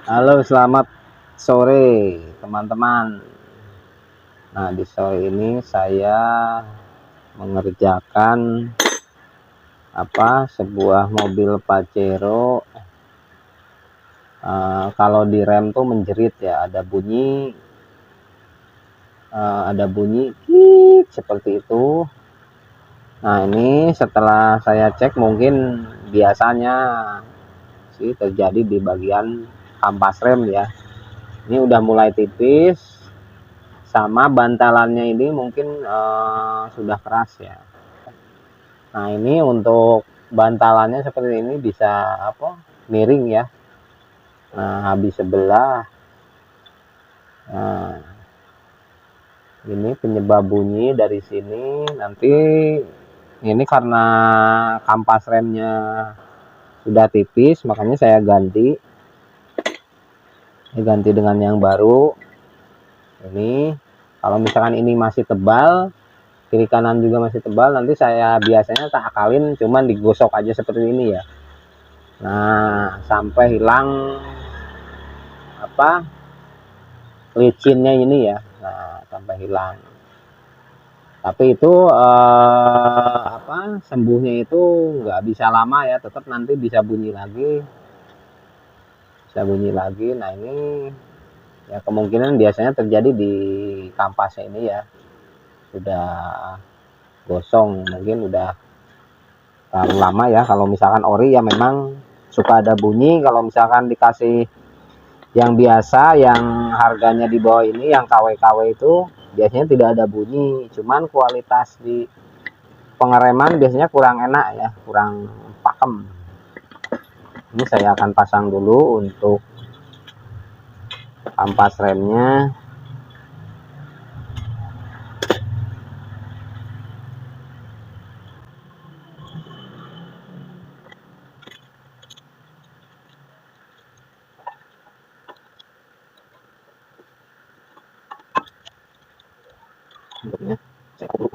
Halo, selamat sore teman-teman. Nah, di sore ini saya mengerjakan sebuah mobil Pajero. Kalau di rem tuh menjerit ya, ada bunyi kik seperti itu. Nah, ini setelah saya cek mungkin biasanya sih terjadi di bagian kampas rem ya. Ini udah mulai tipis, sama bantalannya ini mungkin sudah keras ya. Nah, ini untuk bantalannya seperti ini bisa miring ya. Nah, habis sebelah. Nah, ini penyebab bunyi dari sini. Nanti ini karena kampas remnya sudah tipis, makanya saya ganti dengan yang baru. Ini kalau misalkan ini masih tebal, kiri kanan juga masih tebal, nanti saya biasanya tak akalin cuman digosok aja seperti ini ya. Nah, sampai hilang licinnya ini ya. Nah, sampai hilang. Tapi itu sembuhnya itu nggak bisa lama ya, tetap nanti bisa bunyi lagi. Nah, ini ya kemungkinan biasanya terjadi di kampasnya ini ya, sudah gosong, mungkin udah terlalu lama ya. Kalau misalkan ori ya memang suka ada bunyi. Kalau misalkan dikasih yang biasa, yang harganya di bawah ini, yang KW-KW itu biasanya tidak ada bunyi, cuman kualitas di pengereman biasanya kurang enak ya, kurang pakem. Ini saya akan pasang dulu untuk ampas remnya. Bentuknya saya dulu.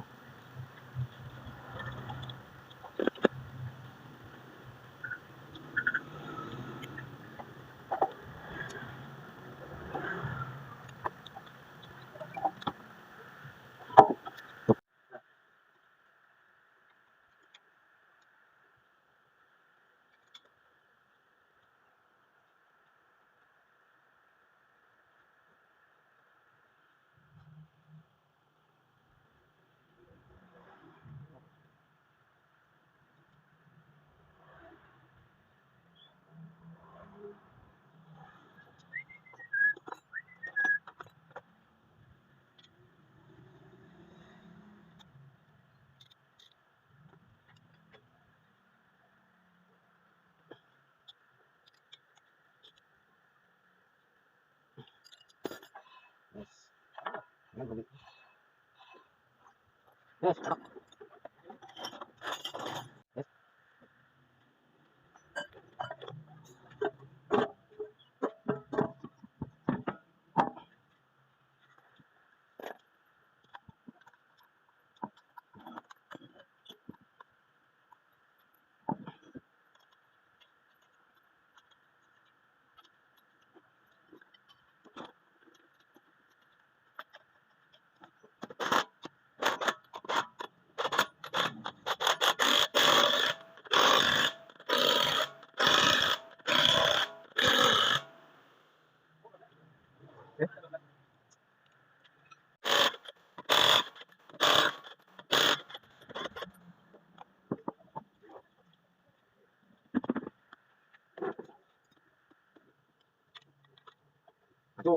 Itu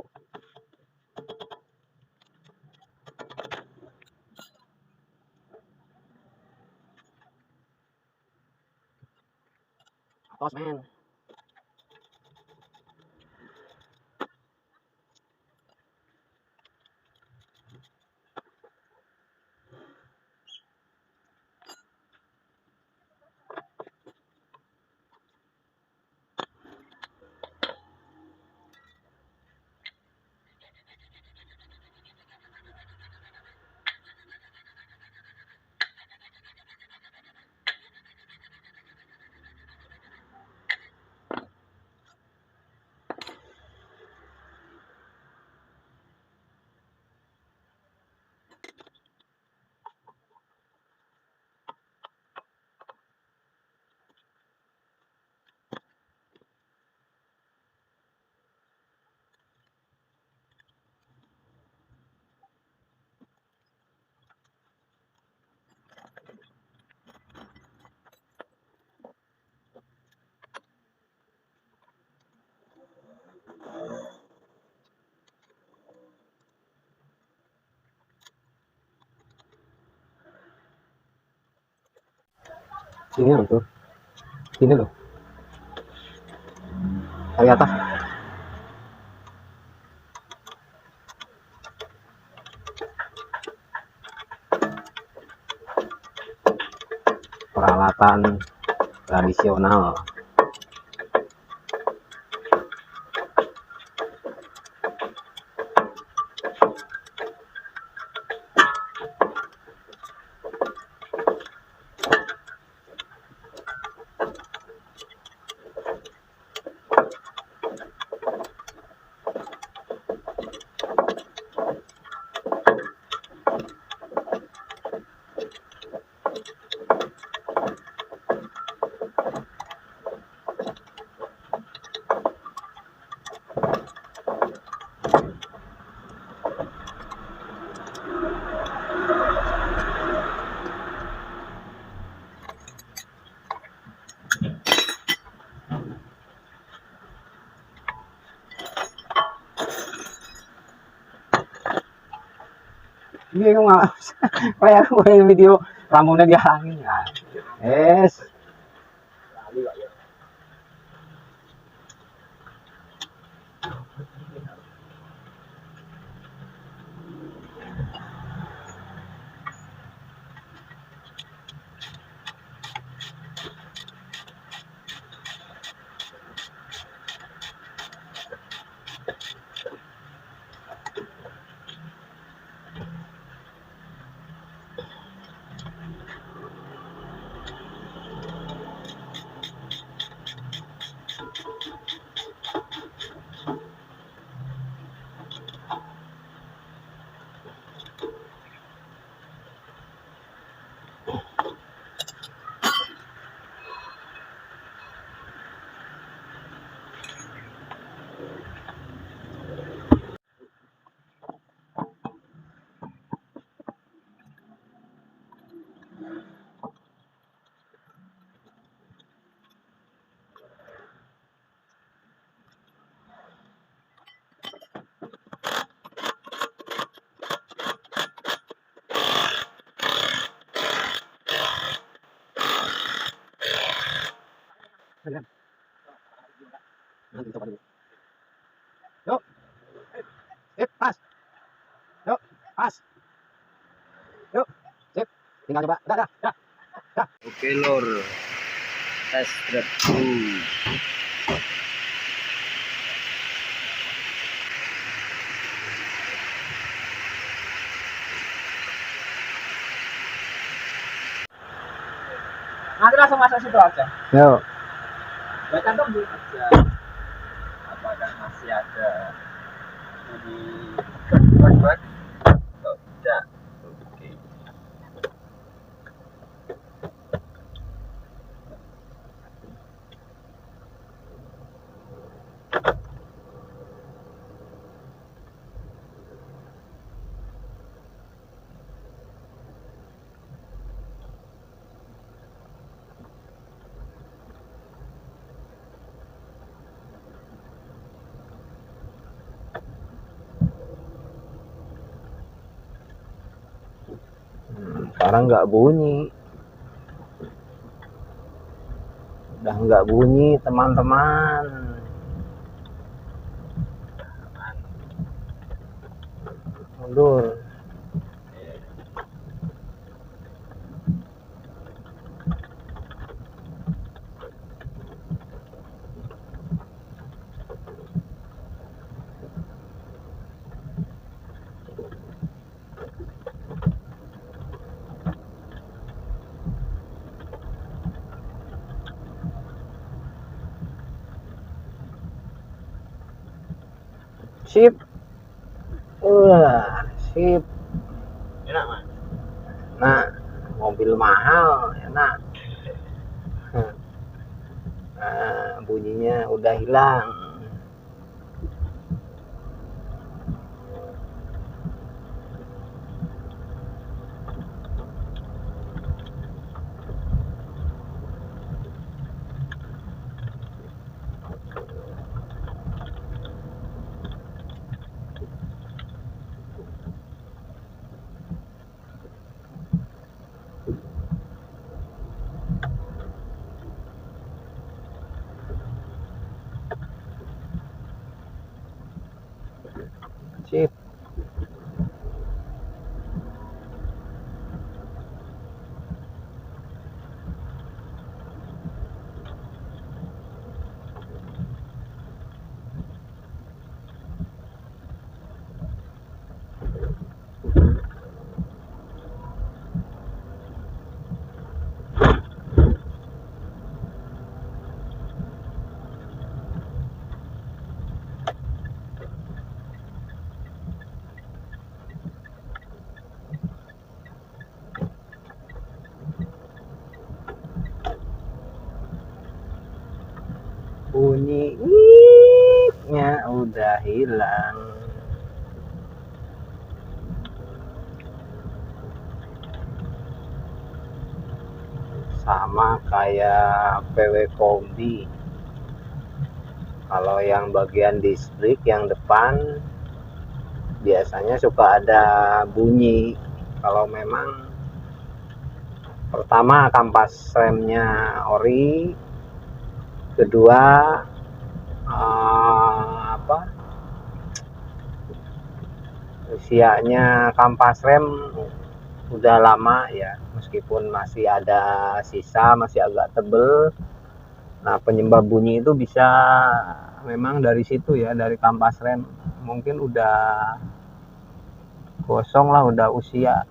tos men. Sini loh tuh, sini loh, dari atas. Peralatan tradisional. Ini aku malah kayak aku yang video rambutnya dihalangin ya. Yes. Nanti coba dulu. Yuk, sip, pas. Yuk, pas. Yuk, sip. Tinggal coba. Dah, dah, dah. Dah. Oke, lor. Tes drive dulu. Nanti langsung masuk situ aja. Yuk. Baca dong dulu aja. Apakah masih ada bunyi bak-bak? Oh, tidak. Oke. Sekarang nggak bunyi. Udah nggak bunyi, teman-teman. Mundur. Sip. Sip. Enak, Mas. Nah, mobil mahal, enak. Nah, bunyinya udah hilang. Sip. Bunyi nya udah hilang. Sama kayak PW kombi. Kalau yang bagian distrik yang depan biasanya suka ada bunyi. Kalau memang pertama kampas remnya ori, kedua usianya kampas rem udah lama ya, meskipun masih ada sisa, masih agak tebel. Nah, penyebab bunyi itu bisa memang dari situ ya, dari kampas rem. Mungkin udah gosong lah, udah usia.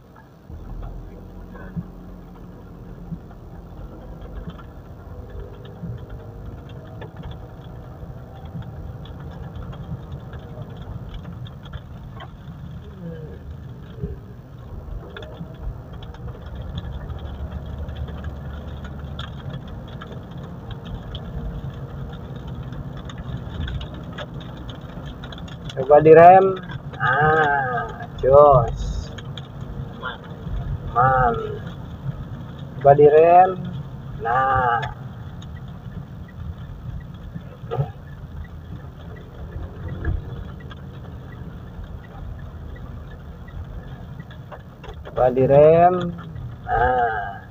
Coba direm. Jos. Man. Coba direm. Nah. Coba direm. Nah.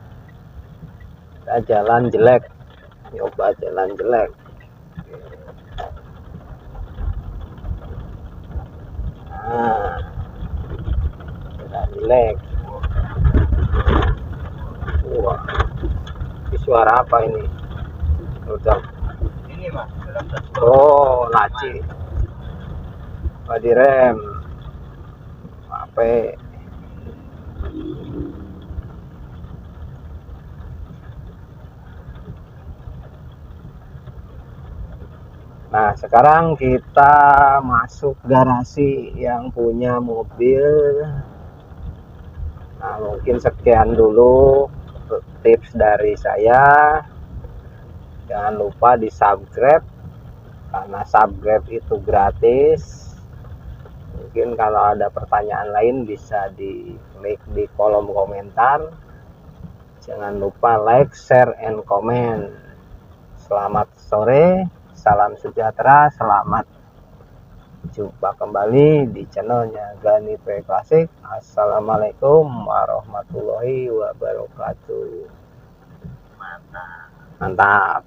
Kita jalan jelek. Coba jalan jelek. Nah. Jalan jelek. Wah. Ini suara apa ini? Udah. Ini mas. Oh, laci. Coba direm. Apa? Nah, sekarang kita masuk garasi yang punya mobil. Nah, mungkin sekian dulu tips dari saya. Jangan lupa di subscribe, karena subscribe itu gratis. Mungkin kalau ada pertanyaan lain bisa di-klik di kolom komentar. Jangan lupa like, share, and comment. Selamat sore. Salam sejahtera, selamat jumpa kembali di channelnya Gani P Klasik. Assalamualaikum warahmatullahi wabarakatuh. Mantap.